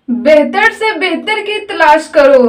बेहतर से बेहतर की तलाश करो,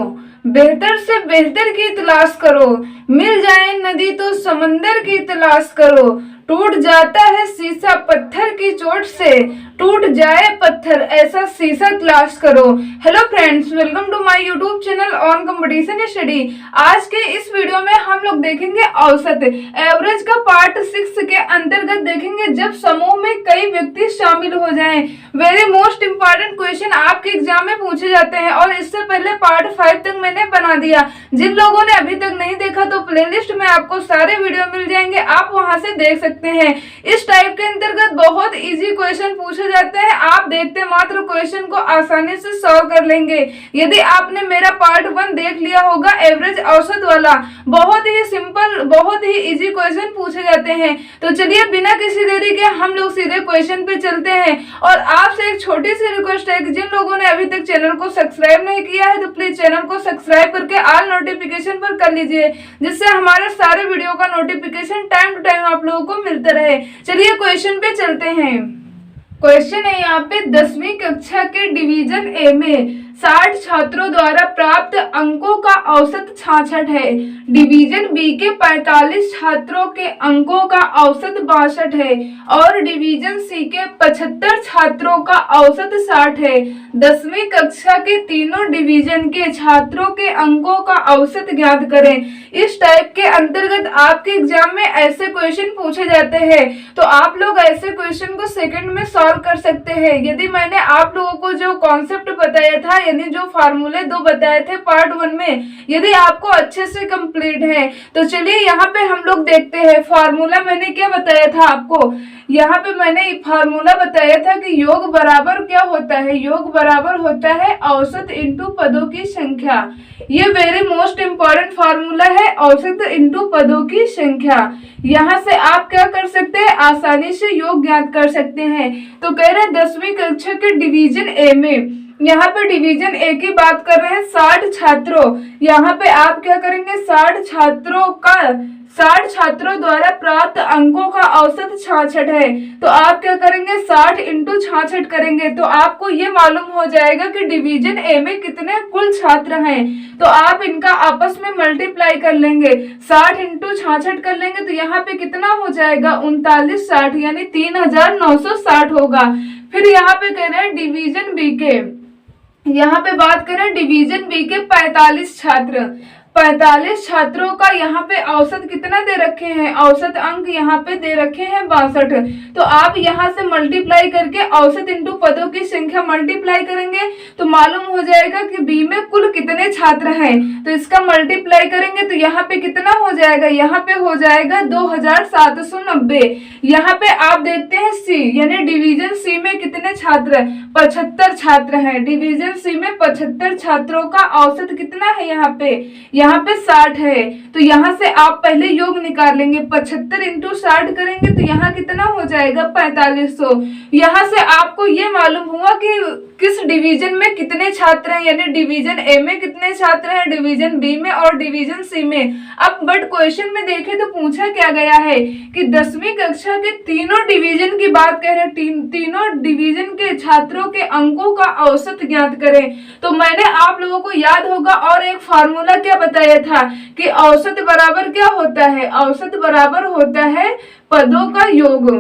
बेहतर से बेहतर की तलाश करो। मिल जाए नदी तो समंदर की तलाश करो। टूट जाता है शीशा पत्थर की चोट से, टूट जाए पत्थर ऐसा शीशा तलाश करो। Hello friends, welcome to my YouTube channel on competition study. आज के इस वीडियो में हम लोग देखेंगे औसत एवरेज का पार्ट 6 के अंतर्गत देखेंगे जब समूह में कई व्यक्ति शामिल हो जाएं। वेरी मोस्ट इंपॉर्टेंट क्वेश्चन आपके एग्जाम में पूछे जाते हैं और इससे पहले पार्ट 5 तक मैंने बना दिया। जिन लोगों ने अभी तक नहीं देखा तो प्लेलिस्ट में आपको सारे वीडियो मिल जाएंगे, आप वहां से देख सकते हैं। इस टाइप के अंतर्गत बहुत इजी क्वेश्चन पूछे जाते हैं, आप देखते मात्र क्वेश्चन को आसानी से सॉल्व कर लेंगे। यदि आपने मेरा पार्ट 1 देख लिया होगा एवरेज औसत वाला, बहुत ही सिंपल बहुत ही इजी क्वेश्चन पूछे जाते हैं। तो चलिए बिना किसी देरी के हम लोग सीधे क्वेश्चन पे चलते हैं। और आपसे एक छोटी सी रिक्वेस्ट है कि जिन लोगों ने अभी तक चैनल को सब्सक्राइब नहीं किया है तो प्लीज चैनल को सब्सक्राइब करके ऑल नोटिफिकेशन पर कर लीजिए, जिससे हमारे सारे वीडियो का नोटिफिकेशन टाइम टू टाइम आप लोगों को मिलता रहे। चलिए क्वेश्चन पे चलते हैं। क्वेश्चन है यहाँ पे 10वीं कक्षा के डिवीजन ए में 60 छात्रों द्वारा प्राप्त अंकों का औसत 66 है। डिवीजन बी के 45 छात्रों के अंकों का औसत 62 है और डिवीजन सी के 75 छात्रों का औसत 60 है। 10वीं कक्षा के तीनों डिवीजन के छात्रों के अंकों का औसत ज्ञात करें। इस टाइप के अंतर्गत आपके एग्जाम में ऐसे क्वेश्चन पूछे जाते हैं, तो आप लोग ऐसे क्वेश्चन को सेकंड में सॉल्व कर सकते हैं। यदि मैंने आप लोगों को जो कॉन्सेप्ट बताया था, यानी जो फार्मूले 2 बताए थे पार्ट 1 में, यदि आपको अच्छे से कंप्लीट है तो चलिए यहाँ पे हम लोग देखते हैं। फार्मूला मैंने क्या बताया था आपको, यहाँ पे मैंने फार्मूला बताया था कि योग बराबर क्या होता है, योग बराबर होता है औसत इंटू पदों की संख्या। ये वेरी मोस्ट इंपॉर्टेंट फार्मूला है, औसत इंटू पदों की संख्या। यहाँ से आप क्या कर सकते हैं, आसानी से योग ज्ञात कर सकते हैं। तो कह रहे 10वीं कक्षा के डिवीजन ए में, यहाँ पे डिवीजन ए की बात कर रहे हैं 60 छात्रों। यहाँ पे आप क्या करेंगे, 60 छात्रों द्वारा प्राप्त अंकों का औसत 66 है। तो आप क्या करेंगे, 60 इंटू 66 करेंगे तो आपको ये मालूम हो जाएगा कि डिवीजन ए में कितने कुल छात्र हैं। तो आप इनका आपस में मल्टीप्लाई कर लेंगे, 60 इंटू 66 कर लेंगे तो यहाँ पे कितना हो जाएगा, 3960 यानी 3960 होगा। फिर यहाँ पे कह रहे हैं डिवीजन बी के, यहाँ पे बात करें डिवीजन बी के 45 छात्र, 45 छात्रों का यहाँ पे औसत कितना दे रखे हैं, औसत अंक यहाँ पे दे रखे हैं 62। तो आप यहाँ से मल्टीप्लाई करके औसत इंटू पदों की संख्या मल्टीप्लाई करेंगे तो मालूम हो जाएगा कि बी में कुल कितने छात्र हैं। तो इसका मल्टीप्लाई करेंगे तो यहाँ पे कितना हो जाएगा, यहाँ पे हो जाएगा 2790। यहाँ पे आप देखते हैं सी, यानी डिवीजन सी में कितने छात्र, 75 छात्र हैं। डिवीजन सी में 75 छात्रों का औसत कितना है, यहाँ पे 60 है। तो यहाँ से आप पहले योग निकाल लेंगे, 75 इंटू 60 करेंगे तो यहाँ कितना हो जाएगा, 4500। यहाँ से आपको ये मालूम हुआ कि किस डिवीजन में कितने छात्र हैं, यानी डिवीजन ए में कितने छात्र हैं, डिवीजन बी में और डिवीजन सी में। अब बट क्वेश्चन में देखें तो पूछा क्या गया है कि 10वीं कक्षा के तीनों डिवीजन की बात कह रहे हैं, तीनों डिवीजन के छात्रों के अंकों का औसत ज्ञात करें। तो मैंने आप लोगों को याद होगा और एक फार्मूला क्या बताया था कि औसत बराबर क्या होता है, औसत बराबर होता है पदों का योग,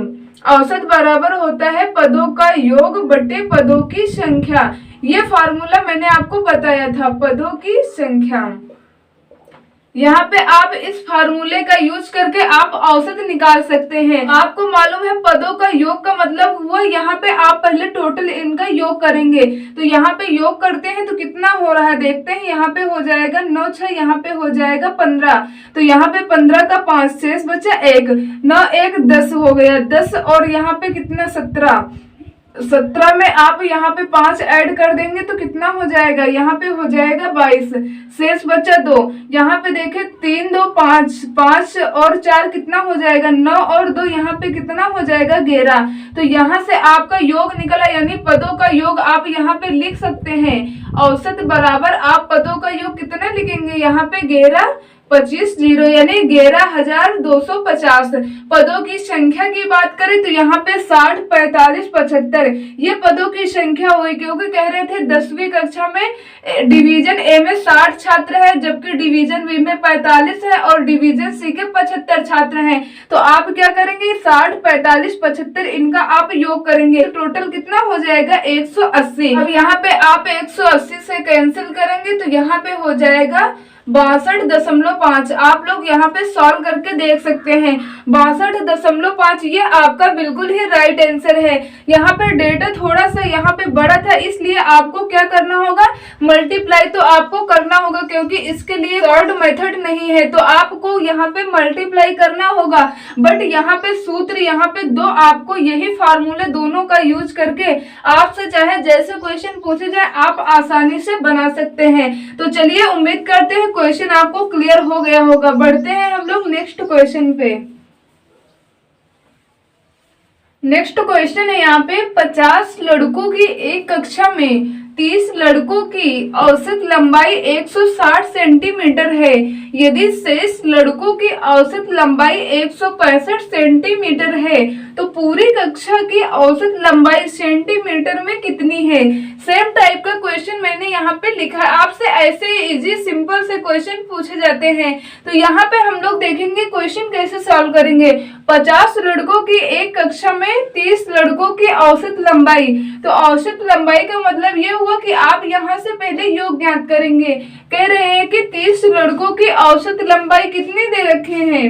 औसत बराबर होता है पदों का योग बटे पदों की संख्या। ये फार्मूला मैंने आपको बताया था, पदों की संख्या। यहाँ पे आप इस फार्मूले का यूज करके आप औसत निकाल सकते हैं। आपको मालूम है पदों का योग का मतलब हुआ, यहाँ पे आप पहले टोटल इनका योग करेंगे। तो यहाँ पे योग करते हैं तो कितना हो रहा है देखते हैं, यहाँ पे हो जाएगा 9 6, यहाँ पे हो जाएगा 15। तो यहाँ पे 15 का 5 शेष बचा 1, 9 1 10 हो गया, 10 और यहाँ पे कितना 17, 17 में आप यहाँ पे 5 ऐड कर देंगे तो कितना हो जाएगा, यहाँ पे हो जाएगा 22, शेष बचा 2। यहाँ पे देखें 3 2 5, 5 और 4 कितना हो जाएगा, 9 और 2 यहाँ पे कितना हो जाएगा 11। तो यहाँ से आपका योग निकला, यानी पदों का योग आप यहाँ पे लिख सकते हैं। औसत बराबर आप पदों का योग कितना लिखेंगे, यहाँ पे 11 25 जीरो यानी 11,250। पदों की संख्या की बात करें तो यहाँ पे 60, 45, 75 ये पदों की संख्या हुई, क्योंकि कह रहे थे 10वीं कक्षा में डिवीजन ए में 60 छात्र है, जबकि डिवीजन बी में 45 है और डिवीजन सी के 75 छात्र हैं। तो आप क्या करेंगे, 60, 45, 75 इनका आप योग करेंगे तो टोटल कितना हो जाएगा 180। अब यहाँ पे आप 180 से कैंसिल करेंगे तो यहाँ पे हो जाएगा 62.5। आप लोग यहाँ पे सॉल्व करके देख सकते हैं। 62.5 ये आपका बिल्कुल ही राइट आंसर है। यहाँ पे डेटा थोड़ा सा यहाँ पे बड़ा था, इसलिए आपको क्या करना होगा, मल्टीप्लाई तो आपको करना होगा, क्योंकि इसके लिए शॉर्ट मेथड नहीं है, तो आपको यहाँ पे मल्टीप्लाई करना होगा। बट यहाँ पे सूत्र यहाँ पे दो, आपको यही फार्मूले दोनों का यूज करके आपसे चाहे जैसे क्वेश्चन पूछे जाए आप आसानी से बना सकते हैं। तो चलिए, उम्मीद करते हैं क्वेश्चन आपको क्लियर हो गया होगा। बढ़ते हैं हम लोग नेक्स्ट क्वेश्चन पे। नेक्स्ट क्वेश्चन है यहाँ पे 50 लड़कों की एक कक्षा में 30 लड़कों की औसत लंबाई 160 सेंटीमीटर है। यदि शेष लड़कों की औसत लंबाई 165 सेंटीमीटर है तो पूरी कक्षा की औसत लंबाई सेंटीमीटर में कितनी है। सेम टाइप का क्वेश्चन मैंने यहाँ पे लिखा है। आपसे ऐसे इजी सिंपल से क्वेश्चन पूछे जाते हैं, तो यहाँ पे हम लोग देखेंगे क्वेश्चन कैसे सॉल्व करेंगे। 50 लड़कों की एक कक्षा में 30 लड़कों की औसत लंबाई, तो औसत लंबाई का मतलब ये हुआ कि आप यहाँ से पहले योग ज्ञात करेंगे। कह रहे हैं कि 30 लड़कों की औसत लंबाई कितनी दे रखे हैं,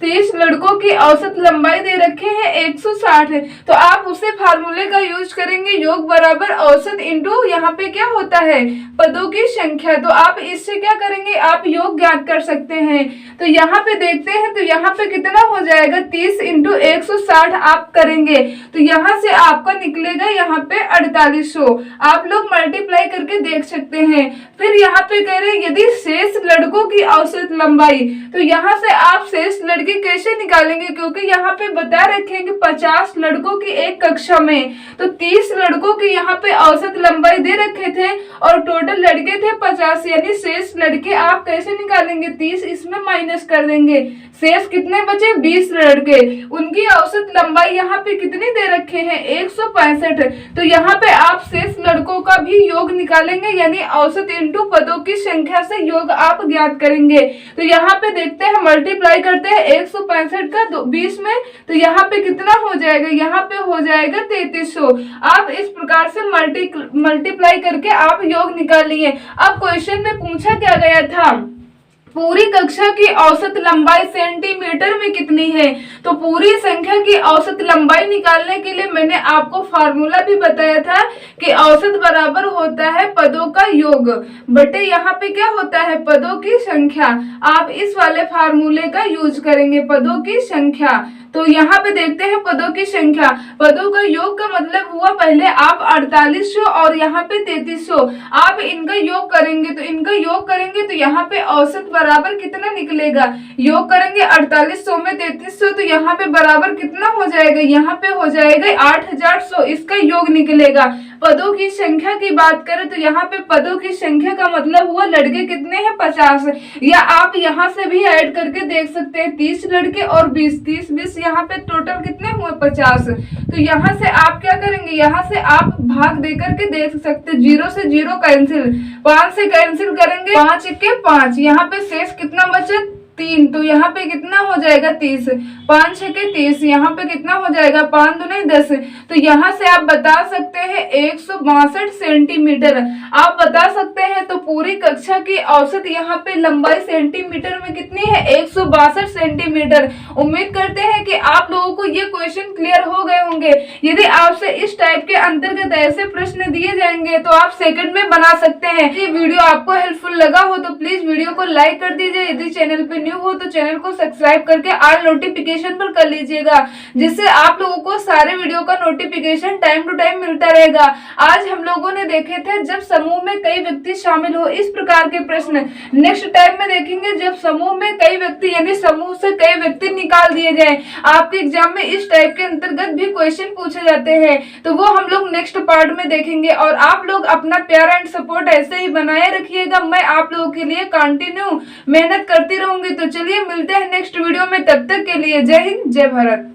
30 लड़कों की औसत लंबाई दे रखे हैं 160, तो आप उसे फार्मूले का यूज करेंगे, योग बराबर औसत इंटू यहाँ पे क्या होता है पदों की संख्या। तो आप इससे क्या करेंगे, आप योग ज्ञात कर सकते हैं। तो यहाँ पे देखते हैं, तो यहाँ पे कितना हो जाएगा 30 इंटू 160 आप करेंगे तो यहाँ से आपका निकलेगा यहाँ पे 4800। आप लोग मल्टीप्लाई करके देख सकते हैं। फिर यहाँ पे कह रहे हैं यदि शेष लड़कों की औसत लंबाई, तो यहाँ से आप शेष लड़के कैसे निकालेंगे, क्योंकि यहाँ पे बता रखे हैं कि 50 लड़कों की एक कक्षा में, तो 30 लड़कों की यहाँ पे औसत लंबाई दे रखे थे और टोटल लड़के थे 50, यानी शेष लड़के आप कैसे निकालेंगे, 30 इसमें माइनस कर देंगे, शेष कितने बचे 20 लड़के, उनकी औसत लंबाई यहाँ पे कितनी दे रखे हैं 165। तो यहाँ पे आप शेष लड़कों का भी योग निकालेंगे, यानी औसत इंटू पदों की संख्या से योग आप ज्ञात करेंगे। तो यहाँ पे देखते हैं, मल्टीप्लाई करते हैं 165 का 20 में, तो यहाँ पे कितना हो जाएगा, यहाँ पे हो जाएगा 3300। आप इस प्रकार से मल्टीप्लाई करके आप योग निकालिए। अब क्वेश्चन में पूछा क्या गया था, पूरी कक्षा की औसत लंबाई सेंटीमीटर में कितनी है। तो पूरी संख्या की औसत लंबाई निकालने के लिए मैंने आपको फार्मूला भी बताया था कि औसत बराबर होता है पदों का योग बटे यहाँ पे क्या होता है पदों की संख्या। आप इस वाले फार्मूले का यूज करेंगे, पदों की संख्या। तो यहाँ पे देखते हैं पदों की संख्या, पदों का योग का मतलब हुआ पहले आप 4800 और यहाँ पे 3300 आप इनका योग करेंगे, तो इनका योग करेंगे तो यहाँ पे औसत बराबर कितना निकलेगा, योग करेंगे 4800 में 3300 तो यहाँ पे बराबर कितना हो जाएगा, यहाँ पे हो जाएगा 8100, इसका योग निकलेगा। पदों की संख्या की बात करें तो यहाँ पे पदों की संख्या का मतलब हुआ लड़के कितने हैं 50, या आप यहाँ से भी ऐड करके देख सकते हैं 30 लड़के और 20 यहाँ पे टोटल कितने हुए 50। तो यहाँ से आप क्या करेंगे, यहाँ से आप भाग दे करके देख सकते, 0 से 0 कैंसिल, 5 से कैंसिल करेंगे, 5 के 5, यहाँ पे शेष कितना बचे 3, तो यहाँ पे कितना हो जाएगा 30, 5 6 के 30, यहाँ पे कितना हो जाएगा 5 दूनी 10। तो यहाँ से आप बता सकते हैं 162 सेंटीमीटर आप बता सकते हैं। तो पूरी कक्षा की औसत यहाँ पे लंबाई सेंटीमीटर में कितनी है 162 सेंटीमीटर। उम्मीद करते हैं कि आप लोगों को ये क्वेश्चन क्लियर हो गए होंगे। यदि आपसे इस टाइप के अंतर्गत ऐसे प्रश्न दिए जाएंगे तो आप सेकंड में बना सकते हैं। ये वीडियो आपको हेल्पफुल लगा हो तो प्लीज वीडियो को लाइक कर दीजिए। यदि चैनल पे न्यू हो तो चैनल को सब्सक्राइब करके ऑल नोटिफिकेशन पर कर लीजिएगा, जिससे आप लोगों को सारे वीडियो का नोटिफिकेशन टाइम टू टाइम मिलता रहेगा। आज हम लोगों ने देखे थे जब समूह में कई व्यक्ति शामिल हो, इस प्रकार के प्रश्न। नेक्स्ट टाइम में देखेंगे जब समूह में कई व्यक्ति यानी समूह से कई व्यक्ति निकाल दिए जाए। आपके एग्जाम में इस टाइप के अंतर्गत भी क्वेश्चन पूछे जाते हैं, तो वो हम लोग नेक्स्ट पार्ट में देखेंगे। और आप लोग अपना प्यार एंड सपोर्ट ऐसे ही बनाए रखिएगा, मैं आप लोगों के लिए कंटिन्यू मेहनत करती रहूंगी। तो चलिए मिलते हैं नेक्स्ट वीडियो में, तब तक के लिए जय हिंद जय भारत।